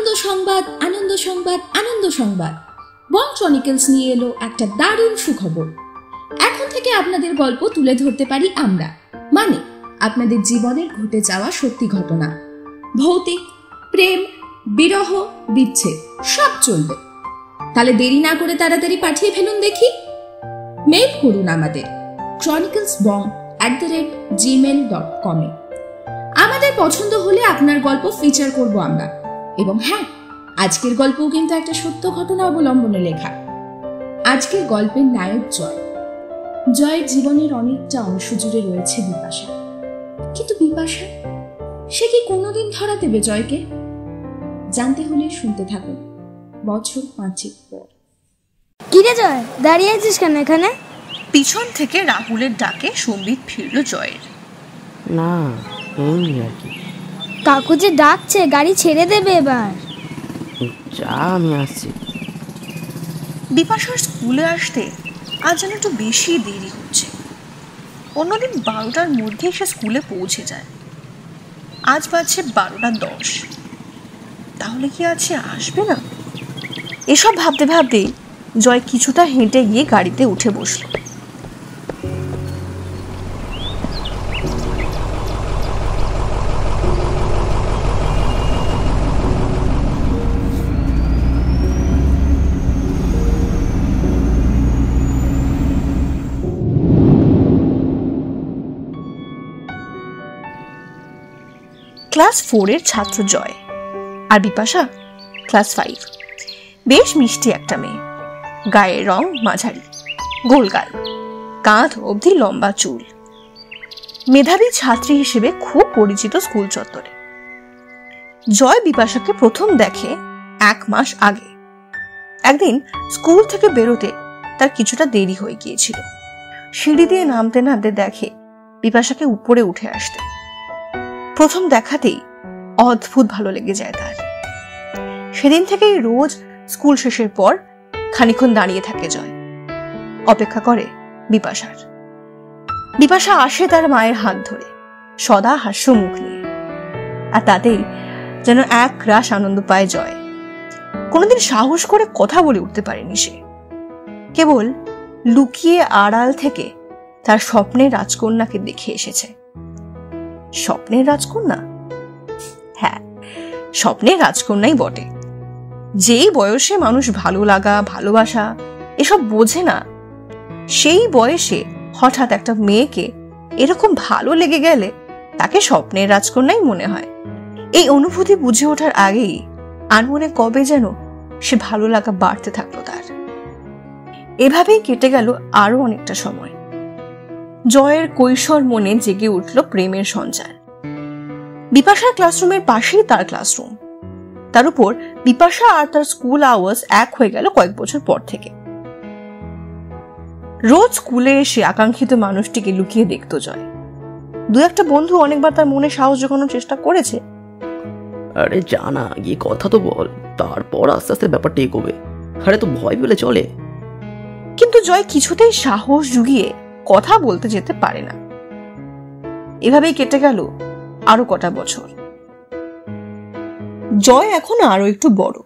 আনন্দ সংবাদ, আনন্দ সংবাদ, আনন্দ সংবাদ। বং ক্রনিকলস নিয়ে এলো একটা দারুণ সুখবর। এখন থেকে আপনাদের গল্প তুলে ধরতে পারি আমরা, মানে আপনাদের জীবনের ঘটে যাওয়া সত্যি ঘটনা। ভৌতিক, প্রেম, বিরহ, বিচ্ছেদ সব চলবে। তাহলে দেরি না করে তাড়াতাড়ি পাঠিয়ে ফেলুন দেখি। মেইল করুন আমাদের chroniclesbong@gmail.com এ। আমাদের পছন্দ হলে আপনার গল্প ফিচার করব আমরা। এবং হ্যাঁ, আজকের গল্পও কিন্তু একটা সত্য ঘটনা অবলম্বনে লেখা। আজকের গল্পের নায়ক জয়। জয়ের জীবনের অনেকটা অংশ জুড়ে রয়েছে বিপাশা। কিন্তু বিপাশা, সে কি কোনোদিন ধরা দেবে জয়কে? জানতে হলে শুনতে থাকুন বছর 5 পর। কিরে জয়, দাঁড়িয়ে আছিস কেন এখানে? পিছন থেকে রাহুলের ডাকে সম্বিত ফিরল জয়ের। না, এমনি আর কি। কাকু যে ডাকছে, গাড়ি ছেড়ে দেবে এবার। যা, আমি আসছি। বিপাশার স্কুলে আসতে আজ যেন একটু বেশি দেরি হচ্ছে। অন্যদিন 12টার মধ্যে সে স্কুলে পৌঁছে যায়, আজ বাজছে 12:10। তাহলে কি আজ সে আসবে না? এসব ভাবতে ভাবতে জয় কিছুটা হেঁটে গিয়ে গাড়িতে উঠে বসল। ক্লাস 4-এর ছাত্র জয়, আর বিপাশা ক্লাস 5। বেশ মিষ্টি একটা মেয়ে, গায়ের রং মাঝারি, গোলগাল, কাঁধ অবধি লম্বা চুল। মেধাবী ছাত্রী হিসেবে খুব পরিচিত স্কুল চত্বরে। জয় বিপাশাকে প্রথম দেখে 1 মাস আগে। একদিন স্কুল থেকে বেরোতে তার কিছুটা দেরি হয়ে গিয়েছিল। সিঁড়ি দিয়ে নামতে নামতে দেখে বিপাশাকে উপরে উঠে আসতে। প্রথম দেখাতেই অদ্ভুত ভালো লেগে যায় তার। সেদিন থেকেই রোজ স্কুল শেষের পর খানিকক্ষণ দাঁড়িয়ে থাকে জয়, অপেক্ষা করে বিপাশার। বিপাশা আসে তার মায়ের হাত ধরে, সদা হাস্য মুখ নিয়ে, আর তাতেই যেন এক রাশ আনন্দ পায় জয়। কোনোদিন সাহস করে কথা বলে উঠতে পারেনি সে, কেবল লুকিয়ে আড়াল থেকে তার স্বপ্নের রাজকন্যাকে দেখে এসেছে। স্বপ্নের রাজকন্যা? হ্যাঁ, স্বপ্নের রাজকন্যাই বটে। যেই বয়সে মানুষ ভালো লাগা, ভালোবাসা এসব বোঝে না, সেই বয়সে হঠাৎ একটা মেয়েকে এরকম ভালো লেগে গেলে তাকে স্বপ্নের রাজকন্যাই মনে হয়। এই অনুভূতি বুঝে ওঠার আগেই আনমনে কবে যেন সে ভালো লাগা বাড়তে থাকলো তার। এভাবেই কেটে গেল আরো অনেকটা সময়। জয়ের কৈশোর মনে জেগে উঠল প্রেমের সঞ্চার। বিপাশার ক্লাসরুমের পাশেই তার ক্লাসরুম। তার উপর বিপাশা আর তার স্কুল আওয়ার্স এক হয়ে গেল কয়েক বছর পর থেকে। রোজ স্কুলে এসে আকাঙ্ক্ষিত মানুষটিকে লুকিয়ে দেখত জয়। 2-1টা বন্ধু অনেকবার তার মনে সাহস জোগানোর চেষ্টা করেছে। আরে জানা, গিয়ে কথা তো বল, তারপর আস্তে আস্তে ব্যাপারটা এগোবে। আরে তো ভয় পেলে চলে। কিন্তু জয় কিছুতেই সাহস জুগিয়ে কথা বলতে যেতে পারে না। এভাবেই কেটে গেল আরো কটা বছর। জয় এখন আরো একটু বড়,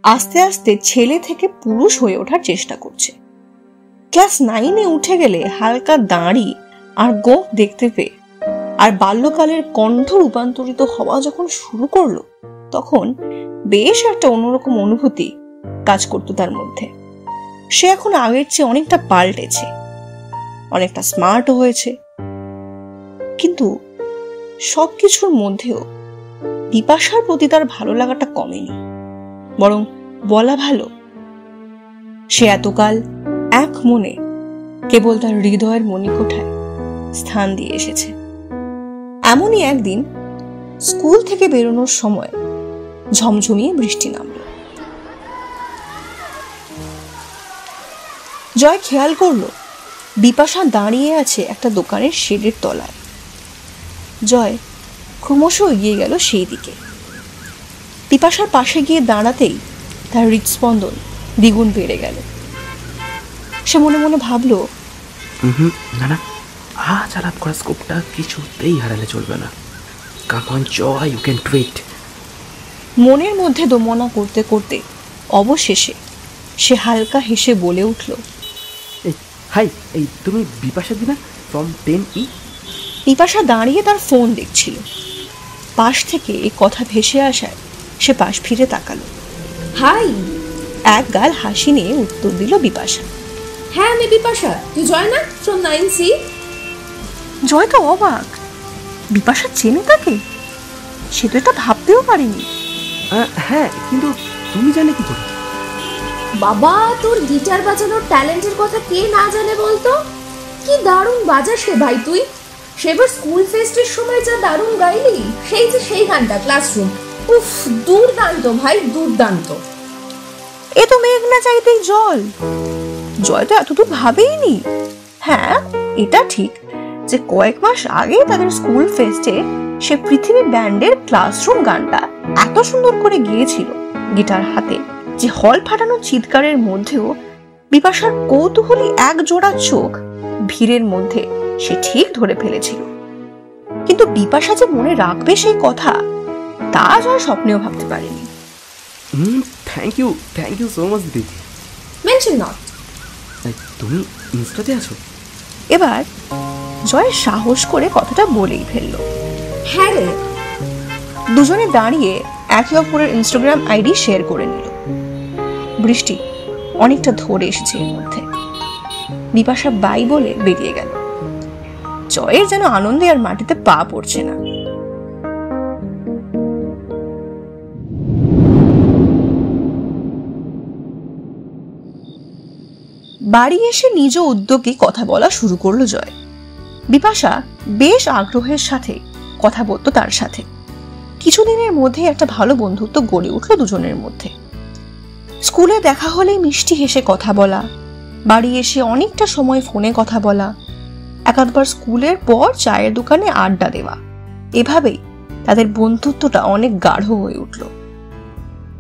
আস্তে আস্তে ছেলে থেকে পুরুষ হয়ে ওঠার চেষ্টা করছে। ক্লাস 9-এ উঠে গেলে হালকা দাড়ি আর গোঁফ দেখতে পেয়ে আর বাল্যকালের কণ্ঠ রূপান্তরিত হওয়া যখন শুরু করলো, তখন বেশ একটা অন্যরকম অনুভূতি কাজ করতো তার মধ্যে। সে এখন আগের চেয়ে অনেকটা পাল্টেছে, অনেকটা স্মার্টও হয়েছে। কিন্তু সবকিছুর মধ্যেও বিপাশার প্রতি তার ভালো লাগাটা কমেনি, বরং বলা ভালো সে এতকাল এক মনে কেবল তার হৃদয়ের মণিকোঠায় স্থান দিয়ে এসেছে। এমনই একদিন স্কুল থেকে বেরোনোর সময় ঝমঝমিয়ে বৃষ্টি নামল। জয় খেয়াল করলো বিপাশা দাঁড়িয়ে আছে একটা দোকানের শেডের তলায়। জয় ক্রমশ এগিয়ে গেল সেই দিকে। বিপাশার পাশে গিয়ে দাঁড়াতেই তার হৃদস্পন্দন দ্বিগুণ বেড়ে গেল। সে মনে মনে ভাবল, না না, আজ আলাপ করা স্কোপটা কিছুতেই হারালে চলবে না। Come on Joy, you can do it. মনের মধ্যে দোমনা করতে করতে অবশেষে সে হালকা হেসে বলে উঠল, এই হাই, এই তুমি বিপাশা দিনা ফ্রম 10E? বিপাশা দাঁড়িয়ে তার ফোন দেখছিল। পাশ থেকে এই কথা ভেসে আসায় সে পাশ ফিরে তাকালো। হাই। এক গাল হাসি নিয়ে উত্তর দিল বিপাশা। হ্যাঁ, আমি বিপাশা। তুই জয় না, ফ্রম 9C? জয় তো অবাক, বিপাশা চেনে তাকে? সে তো এটা ভাবতেও পারেনি। হ্যাঁ, কিন্তু তুমি জানে কি করে? বাবা, তোর গিটার বাজানোর ট্যালেন্টের কথা কে না জানে বলতো? কি দারুণ বাজাস রে ভাই তুই। সেবার স্কুল ফেস্টের সময় যা দারুণ গাইলি, সেই গানটা ক্লাসরুম, উফ, দুর্দান্ত ভাই, দুর্দান্ত। এ তো মেঘ না চাইতেই জল। জয় তো এতদূর ভাবেইনি। হ্যাঁ, এটা ঠিক যে কয়েক মাস আগে তাদের স্কুল ফেস্টে সে পৃথিবী ব্যান্ডের ক্লাসরুম গানটা এত সুন্দর করে গিয়েছিল গিটার হাতে যে হল ফাটানো চিৎকারের মধ্যেও বিপাশার কৌতূহলী এক জোড়া চোখ ভিড়ের মধ্যে সে ঠিক ধরে ফেলেছিল। কিন্তু বিপাশা যে মনে রাখবে সেই কথা, তা জয় স্বপ্নেও ভাবতে পারেনি। থ্যাংক ইউ সো মাচ দিদি। Mention not. তুমি ইনস্টাতে আছো? এবার জয় সাহস করে কথাটা বলেই ফেলল। হ্যাঁ রে। দুজনে দাঁড়িয়ে একে অপরের ইনস্টাগ্রাম আইডি শেয়ার করে নিল। বৃষ্টি অনেকটা ধরে এসেছে এর মধ্যে। বিপাশা বাই বলে বেরিয়ে গেল। জয়ের যেন আনন্দে আর মাটিতে পা পড়ছে না। বাড়ি এসে নিজ উদ্যোগে কথা বলা শুরু করলো জয়। বিপাশা বেশ আগ্রহের সাথে কথা বলতো তার সাথে। কিছুদিনের মধ্যে একটা ভালো বন্ধুত্ব গড়ে উঠলো দুজনের মধ্যে। স্কুলে দেখা হলেই মিষ্টি হেসে কথা বলা, বাড়ি এসে অনেকটা সময় ফোনে কথা বলা, একাধবার স্কুলের পর চায়ের দোকানে আড্ডা দেওয়া, এভাবেই তাদের বন্ধুত্বটা অনেক গাঢ় হয়ে উঠল।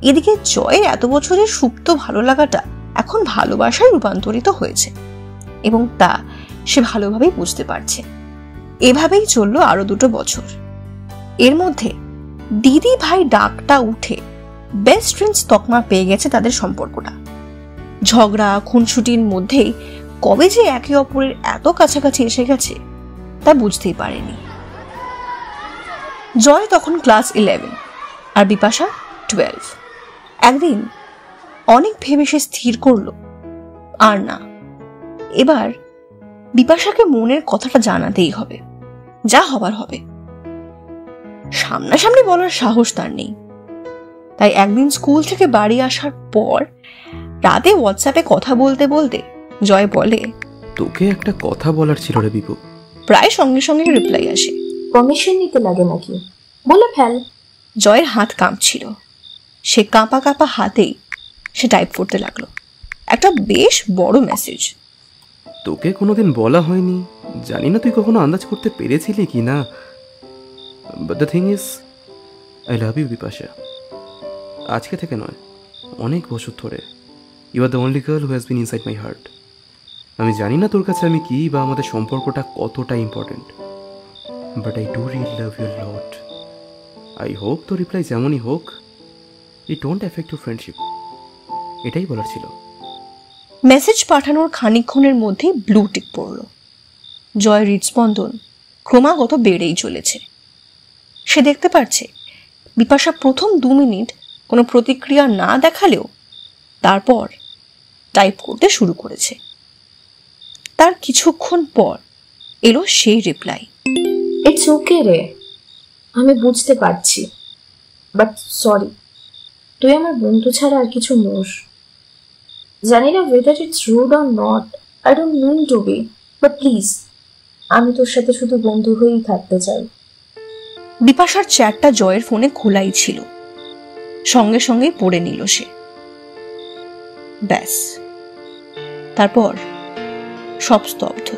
এদিকে জয়ের এত বছরের সুপ্ত ভালো লাগাটা এখন ভালোবাসায় রূপান্তরিত হয়েছে এবং তা সে ভালোভাবেই বুঝতে পারছে। এভাবেই চলল আরো 2 বছর। এর মধ্যে দিদি ভাই ডাকটা উঠে বেস্ট ফ্রেন্ডস তকমা পেয়ে গেছে তাদের সম্পর্কটা। ঝগড়া খুনসুটির মধ্যেই কবে যে একে অপরের এত কাছাকাছি এসে গেছে তা বুঝতেই পারেনি। জয় তখন ক্লাস 11 আর বিপাশা 12। একদিন অনেক ভেবে সে স্থির করলো আর না, এবার বিপাশাকে মনের কথাটা জানাতেই হবে, যা হবার হবে। সামনাসামনি বলার সাহস তার নেই। তাই একদিন স্কুল থেকে বাড়ি আসার পর রাতে হোয়াটসঅ্যাপে কথা বলতে বলতে জয় বলে, তোকে একটা কথা বলার ছিল রে বিপু। প্রায় সঙ্গে সঙ্গে রিপ্লাই আসে, পারমিশন নিতে লাগে নাকি, বলে ফেল। জয়ের হাত কাঁপছিল। সে কাঁপা কাঁপা হাতেই সে টাইপ করতে লাগলো একটা বেশ বড় মেসেজ। তোকে কোনোদিন বলা হয়নি, জানি না তুই কখনো আন্দাজ করতে পেরেছিলি কি না, but the thing is I love you Bipasha. আজকে থেকে নয়, অনেক বছর ধরে you are the only girl who has been inside my heart. আমি জানি না তোর কাছে আমি কি বা আমাদের সম্পর্কটা কতটা important, but I do really love you lot. I hope তোর রিপ্লাই যেমনই হোক, it don't affect your friendship. এটাই বলার ছিল। মেসেজ পাঠানোর খানিকক্ষণের মধ্যে ব্লু টিক পড়ল। জয়ের হৃদস্পন্দন ক্রমাগত বেড়েই চলেছে। সে দেখতে পারছে বিপাশা প্রথম 2 মিনিট কোনো প্রতিক্রিয়া না দেখালেও তারপর টাইপ করতে শুরু করেছে। তার কিছুক্ষণ পর এলো সেই রিপ্লাই, ইটস ওকে রে, আমি বুঝতে পারছি, বাট সরি, তুই আমার বন্ধু ছাড়া আর কিছু নোস। জানি না whether it's rude or not, I don't mean to be, but please, আমি তোর সাথে শুধু বন্ধু হয়েই থাকতে চাই। বিপাশার চ্যাটটা জয়ের ফোনে খোলাই ছিল। সঙ্গে সঙ্গে পড়ে নিল সে। ব্যাস, তারপর সব স্তব্ধ।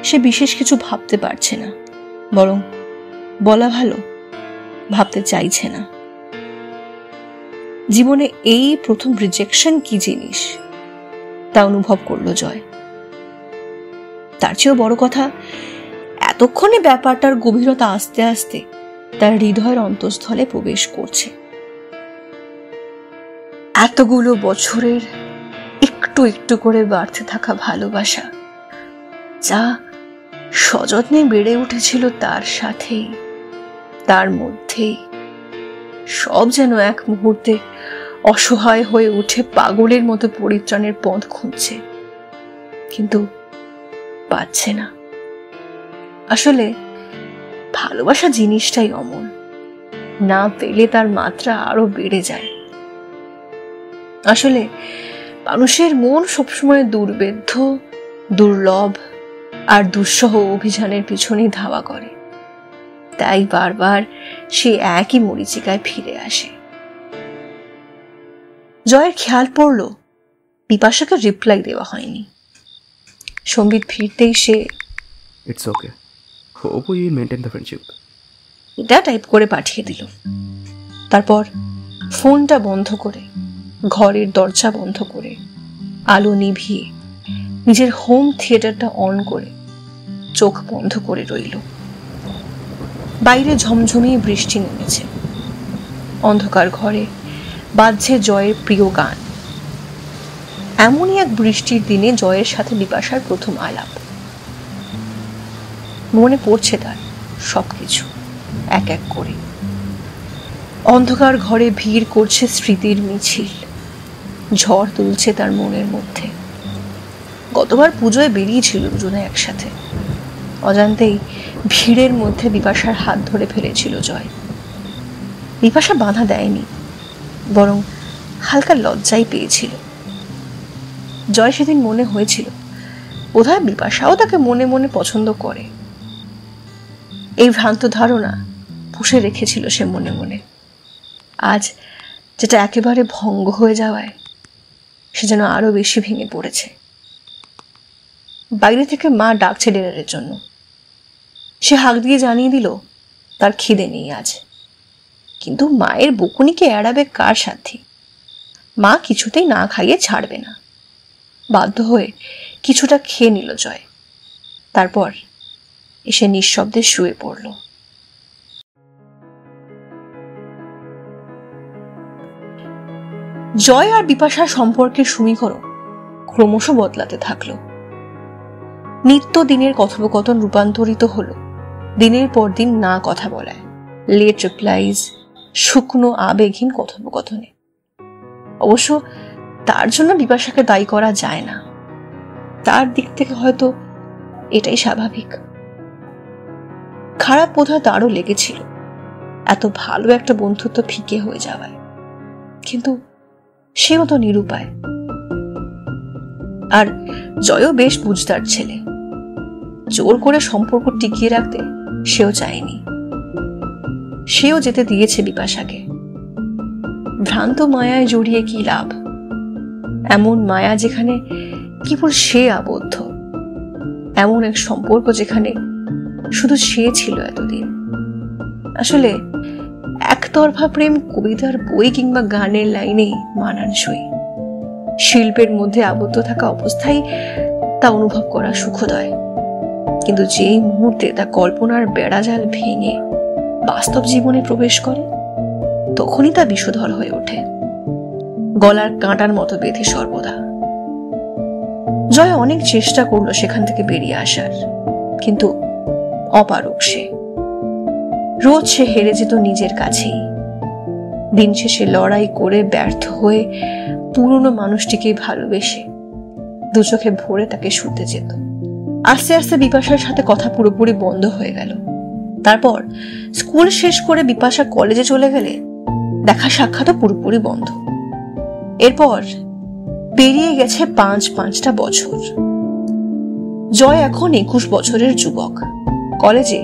সে বিশেষ কিছু ভাবতে পারছে না, বরং বলা ভালো ভাবতে চাইছে না। জীবনে এই প্রথম রিজেকশন কি জিনিস তা অনুভব করলো জয়। তার চেয়েও বড় কথা, এতক্ষণে ব্যাপারটার গভীরতা আস্তে আস্তে তার হৃদয়ের অন্তঃস্থলে প্রবেশ করছে। এতগুলো বছরের একটু একটু করে বাড়তে থাকা ভালোবাসা, যা সযত্নে বেড়ে উঠেছিল তার সাথেই, তার মধ্যেই, সব যেন এক মুহূর্তে অসহায় হয়ে উঠে পাগলের মতো পরিত্রাণের পথ খুঁজছে, কিন্তু পাচ্ছে না। আসলে ভালোবাসা জিনিসটাই অমন, না পেলে তার মাত্রা আরো বেড়ে যায়। আসলে মানুষের মন সবসময় দুর্বেদ্য, দুর্লভ আর দুঃসহ অভিযানের পিছনেই ধাওয়া করে, তাই বারবার সে একই মরীচিকায় ফিরে আসে। জয়ের খেয়াল পড়ল বিপাশাকে রিপ্লাই দেওয়া হয়নি। সম্বিত ফিরতেই সে it's okay, hope we maintain the friendship এটা টাইপ করে পাঠিয়ে দিল। তারপর ফোনটা বন্ধ করে, ঘরের দরজা বন্ধ করে, আলো নিভিয়ে, নিজের হোম থিয়েটারটা অন করে চোখ বন্ধ করে রইল। বাইরে ঝমঝমিয়ে বৃষ্টি নেমেছে। অন্ধকার ঘরে বাজছে জয়ের প্রিয় গান। এমনই এক বৃষ্টির দিনে জয়ের সাথে বিপাশার প্রথম আলাপ। মনে পড়ছে তার সবকিছু এক এক করে। অন্ধকার ঘরে ভিড় করছে স্মৃতির মিছিল, ঝড় তুলছে তার মনের মধ্যে। গতবার পুজোয় বেরিয়েছিল দুজনে একসাথে। অজান্তেই ভিড়ের মধ্যে বিপাশার হাত ধরে ফেলেছিল জয়। বিপাশা বাধা দেয়নি, বরং হালকা লজ্জাই পেয়েছিল। জয় সেদিন মনে হয়েছিল বোধহয় বিপাশাও তাকে মনে মনে পছন্দ করে। এই ভ্রান্ত ধারণা পুষে রেখেছিল সে মনে মনে। আজ যেটা একেবারে ভঙ্গ হয়ে যাওয়ায় সে যেন আরো বেশি ভেঙে পড়েছে। বাইরে থেকে মা ডাকছে ডিনারের জন্য। সে হাঁক দিয়ে জানিয়ে দিল তার খিদে নেই আজ। কিন্তু মায়ের বকুনিকে এড়াবে কার সাধ্যি? মা কিছুতেই না খাইয়ে ছাড়বে না। বাধ্য হয়ে কিছুটা খেয়ে নিল জয়। তারপর এসে নিঃশব্দে শুয়ে পড়ল। জয় আর বিপাশার সম্পর্কের সমীকরণ ক্রমশ বদলাতে থাকলো। নিত্য দিনের কথোপকথন রূপান্তরিত হলো দিনের পর দিন না কথা বলায়, লেট রিপ্লাইজ, শুকনো আবেগহীন কথোপকথনে। অবশ্য তার জন্য বিপাশাকে দায়ী করা যায় না। তার দিক থেকে হয়তো এটাই স্বাভাবিক। খারাপ বোধহয় তারও লেগেছিল এত ভালো একটা বন্ধুত্ব ফিকে হয়ে যাওয়ায়, কিন্তু সেও তো নিরুপায়। আর জয়ও বেশ বুঝদার ছেলে। জোর করে সম্পর্ক টিকিয়ে রাখতে সেও চায়নি। সেও যেতে দিয়েছে বিপাশাকে। ভ্রান্ত মায়ায় জড়িয়ে কি লাভ? এমন মায়া যেখানে কেবল সে আবদ্ধ, এমন এক সম্পর্ক যেখানে শুধু সে ছিল এতদিন। আসলে একতরফা প্রেম কবিতার বই কিংবা গানের লাইনেই মানানসই। শিল্পের মধ্যে আবদ্ধ থাকা অবস্থায় তা অনুভব করা সুখদয়, কিন্তু যেই মুহূর্তে তা কল্পনার বেড়াজাল ভেঙে বাস্তব জীবনে প্রবেশ করে, তখনই তা বিষধর হয়ে ওঠে, গলার কাঁটার মতো বেঁধে সর্বদা। জয় অনেক চেষ্টা করলো সেখান থেকে বেরিয়ে আসার, কিন্তু অপারগ সে। রোজ সে হেরে যেত নিজের কাছেই। দিন শেষে লড়াই করে ব্যর্থ হয়ে পুরনো মানুষটিকে ভালোবেসে দু চোখে ভরে তাকে শুতে যেত। আস্তে আস্তে বিপাশার সাথে কথা পুরোপুরি বন্ধ হয়ে গেল। তারপর স্কুল শেষ করে বিপাশা কলেজে চলে গেলে দেখা সাক্ষাৎও পুরোপুরি বন্ধ। এরপর পেরিয়ে গেছে 5-5টা বছর। জয় এখন 21 বছরের যুবক। কলেজে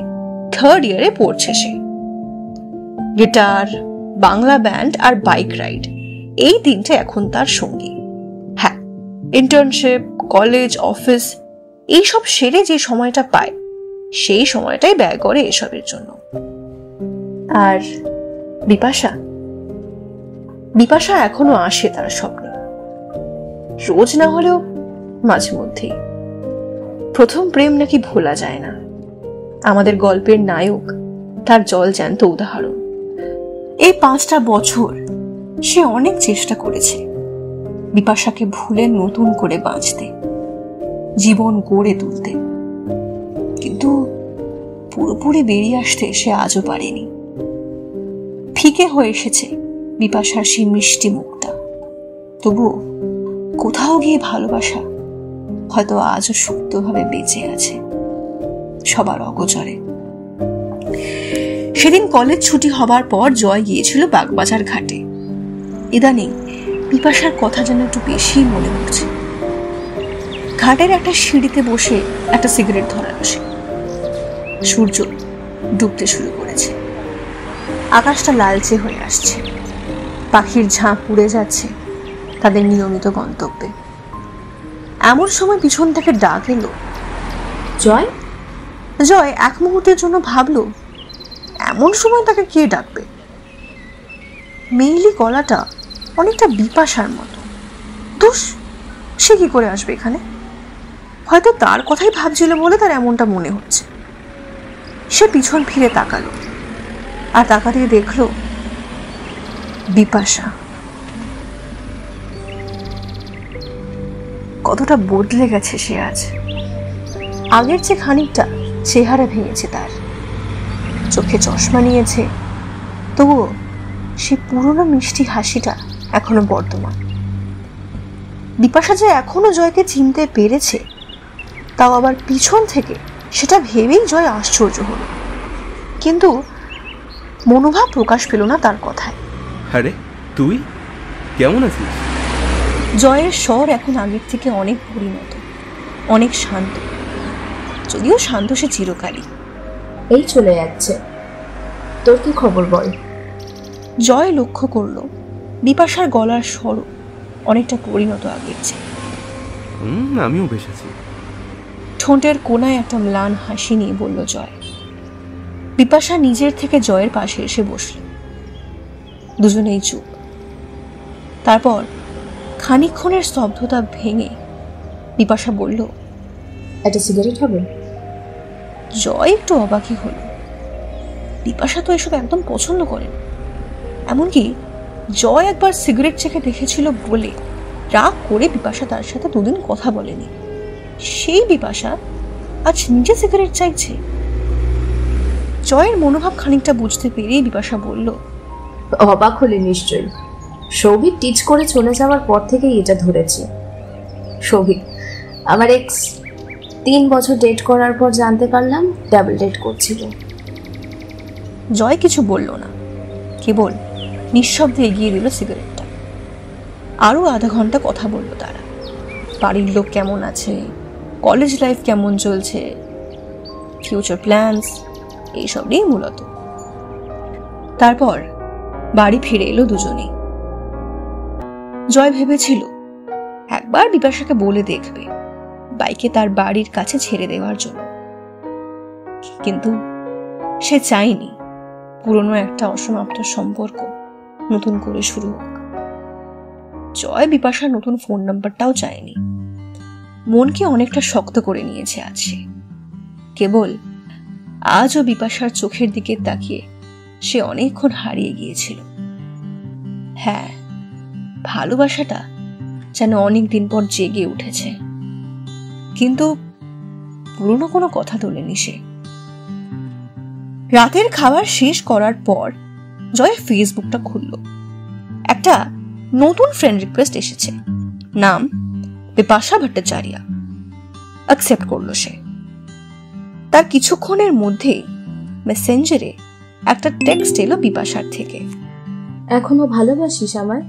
3rd ইয়ারে পড়ছে সে। গিটার, বাংলা ব্যান্ড আর বাইক রাইড, এই তিনটে এখন তার সঙ্গী। হ্যাঁ, ইন্টার্নশিপ, কলেজ, অফিস এইসব সেরে যে সময়টা পায়, সেই সময়টাই ব্যয় করে এসবের জন্য। আর বিপাশা এখনো আসে তার স্বপ্নে, রোজ না হলেও মাঝে মধ্যেই। প্রথম প্রেম নাকি ভোলা যায় না। আমাদের গল্পের নায়ক তার জল জ্যান্ত উদাহরণ। এই 5টা বছর সে অনেক চেষ্টা করেছে বিপাশাকে ভুলে নতুন করে বাঁচতে, জীবন গড়ে তুলতে, কিন্তু পুরোপুরি বেরিয়ে আসতে সে আজও পারেনি। ফিকে হয়ে এসেছে বিপাশার সেই মিষ্টি মুখটা, তবুও কোথাও গিয়ে ভালোবাসা হয়তো আজও সুপ্তভাবে বেঁচে আছে সবার অগোচরে। সেদিন কলেজ ছুটি হবার পর জয় গিয়েছিল বাগবাজার ঘাটে। ইদানিং বিপাশার কথা যেন একটু বেশি মনে পড়ছে। ঘাটের একটা সিঁড়িতে বসে একটা সিগারেট ধরালো সে। সূর্য ডুবতে শুরু করেছে, আকাশটা লালচে হয়ে আসছে, পাখির ঝাঁক উড়ে যাচ্ছে তাদের নিয়মিত গন্তব্যে। এমন সময় পিছন থেকে ডাক এলো, জয়। জয় এক মুহূর্তের জন্য ভাবলো এমন সময় তাকে কে ডাকবে। মেইলি গলাটা অনেকটা বিপাশার মতো। দোষ, সে কি করে আসবে এখানে? হয়তো তার কথাই ভাবছিল বলে তার এমনটা মনে হচ্ছে। সে পিছন ফিরে তাকালো, আর তাকাতে দেখলো বিপাশা। কতটা বদলে গেছে সে আজ। আগের চেয়ে খানিকটা চেহারা ভেঙেছে তার, চোখে চশমা নিয়েছে, তবুও সে পুরনো মিষ্টি হাসিটা এখনো বর্তমান। বিপাশা যে এখনো জয়কে চিনতে পেরেছে, তাও আবার পিছন থেকে, সেটা ভেবেই জয় আশ্চর্য হলো। কিন্তু মনোভাব প্রকাশ পেল না তার কথায়। আরে তুই কেমন আছিস? জয়ের স্বর এখন আগের থেকে অনেক পরিণত, অনেক শান্ত, যদিও শান্ত সে চিরকালই। এই চলে যাচ্ছে, তোর কি খবর বল? জয় লক্ষ্য করল বিপাশার গলার স্বর অনেকটা পরিণত আগের চেয়ে। আমিও বেশ আছি। ঠোঁটের কোনায় একটা ম্লান হাসি নিয়ে বলল জয়। বিপাশা নিজের থেকে জয়ের পাশে এসে বসল। দুজনেই চুপ। তারপর খানিকক্ষণের স্তব্ধতা ভেঙে বিপাশা বলল, একটা সিগারেট হবে? জয় একটু অবাকই হল। বিপাশা তো এসব একদম পছন্দ করে না। এমনকি জয় একবার সিগারেট চেখে দেখেছিল বলে রাগ করে বিপাশা তার সাথে 2 দিন কথা বলেনি। সেই বিপাশা আজ নিজে সিগারেট চাইছে। জয়ের মনোভাব খানিকটা বুঝতে পেরেই বিপাশা বলল, অবাক হলে নিশ্চয়ই। সৌভিক টিচ করে চলে যাওয়ার পর থেকেই এটা ধরেছি। সৌভিক আমার এক্স, 3 বছর ডেট করার পর জানতে পারলাম ডাবল ডেট করছিল। জয় কিছু বলল না, কেবল নিঃশব্দে এগিয়ে দিল সিগারেটটা। আরো আধা ঘন্টা কথা বলল তারা। বাড়ির লোক কেমন আছে, কলেজ লাইফ কেমন চলছে, ফিউচার প্ল্যানস, এইসব নিয়ে মূলত। তারপর বাড়ি ফিরে এলো দুজনেই। জয় ভেবেছিল একবার বিপাশাকে বলে দেখবে বাইকে তার বাড়ির কাছে ছেড়ে দেওয়ার জন্য, কিন্তু সে চায়নি পুরনো একটা অসমাপ্ত সম্পর্ক নতুন করে শুরু হোক। জয় বিপাশার নতুন ফোন নাম্বারটাও চায়নি। মনকে অনেকটা শক্ত করে নিয়েছে আজ সে। কেবল আজও বিপাশার চোখের দিকে তাকিয়ে সে অনেকক্ষণ হারিয়ে গিয়েছিল। হ্যাঁ, ভালোবাসাটা যেন অনেক দিন পর জেগে উঠেছে, কিন্তু পুরনো কোনো কথা তোলেনি সে। রাতের খাবার শেষ করার পর জয় ফেসবুকটা খুলল। একটা নতুন ফ্রেন্ড রিকোয়েস্ট এসেছে, নাম বিপাশা ভট্টাচার্য। অ্যাকসেপ্ট করলো সে। তার কিছুক্ষণের মধ্যেই মেসেঞ্জারে একটা টেক্সট এলো বিপাশার থেকে। এখনো ভালোবাসিস আমায়?